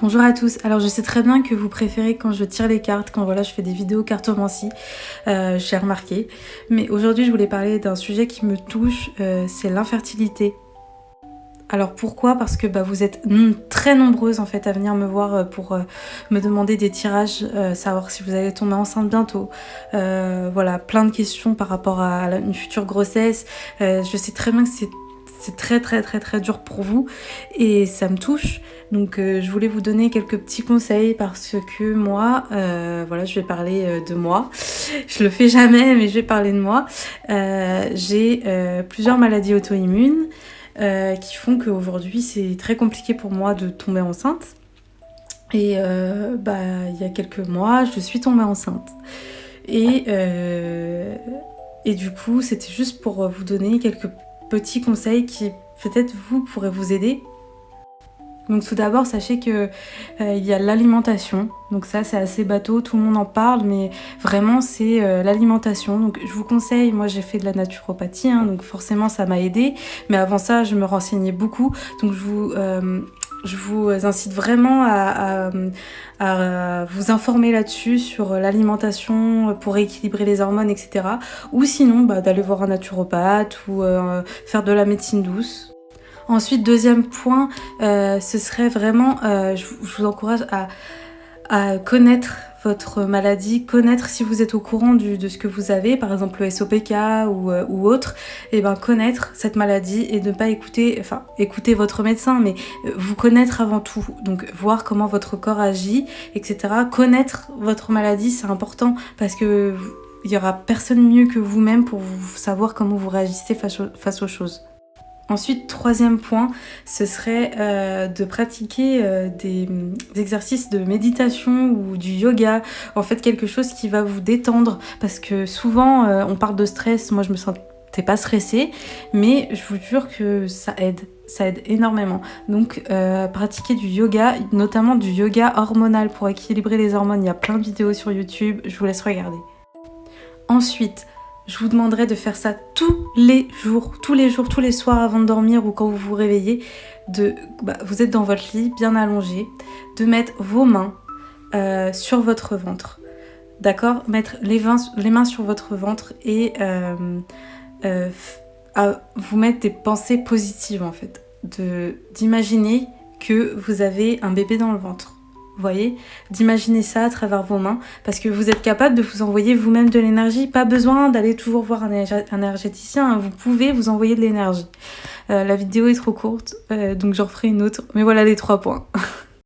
Bonjour à tous, alors je sais très bien que vous préférez quand je tire les cartes, quand voilà je fais des vidéos cartomancie, j'ai remarqué. Mais aujourd'hui je voulais parler d'un sujet qui me touche, c'est l'infertilité. Alors pourquoi? Parce que vous êtes très nombreuses en fait à venir me voir pour me demander des tirages, savoir si vous allez tomber enceinte bientôt. Voilà, plein de questions par rapport à une future grossesse. Je sais très bien que c'est très dur pour vous et ça me touche. Donc je voulais vous donner quelques petits conseils parce que moi, voilà, je vais parler de moi. Je le fais jamais, mais je vais parler de moi. J'ai plusieurs maladies auto-immunes qui font qu'aujourd'hui c'est très compliqué pour moi de tomber enceinte. Et il y a quelques mois, je suis tombée enceinte. Et du coup, c'était juste pour vous donner quelques petits conseils qui peut-être vous pourraient vous aider. Donc tout d'abord, sachez que il y a l'alimentation. Donc ça, c'est assez bateau, tout le monde en parle, mais vraiment, c'est l'alimentation. Donc je vous conseille, moi j'ai fait de la naturopathie, donc forcément ça m'a aidée. Mais avant ça, je me renseignais beaucoup. Donc je vous incite vraiment à vous informer là-dessus, sur l'alimentation pour équilibrer les hormones, etc. Ou sinon, d'aller voir un naturopathe ou faire de la médecine douce. Ensuite, deuxième point, ce serait vraiment, je vous encourage à connaître votre maladie, connaître si vous êtes au courant de ce que vous avez, par exemple le SOPK ou autre, et connaître cette maladie et ne pas écouter votre médecin, mais vous connaître avant tout, donc voir comment votre corps agit, etc. Connaître votre maladie, c'est important parce que il y aura personne mieux que vous-même pour vous savoir comment vous réagissez face aux choses. Ensuite, troisième point, ce serait de pratiquer des exercices de méditation ou du yoga. En fait, quelque chose qui va vous détendre. Parce que souvent, on parle de stress. Moi, je me sentais pas stressée. Mais je vous jure que ça aide. Ça aide énormément. Donc, pratiquer du yoga, notamment du yoga hormonal pour équilibrer les hormones. Il y a plein de vidéos sur YouTube. Je vous laisse regarder. Ensuite, je vous demanderai de faire ça tous les jours, tous les soirs avant de dormir ou quand vous vous réveillez. Vous êtes dans votre lit, bien allongé, de mettre vos mains sur votre ventre. D'accord? Mettre les mains sur votre ventre et vous mettre des pensées positives en fait. D'imaginer que vous avez un bébé dans le ventre. Vous voyez, d'imaginer ça à travers vos mains parce que vous êtes capable de vous envoyer vous-même de l'énergie. Pas besoin d'aller toujours voir un énergéticien, vous pouvez vous envoyer de l'énergie. La vidéo est trop courte, donc j'en ferai une autre. Mais voilà les 3 points.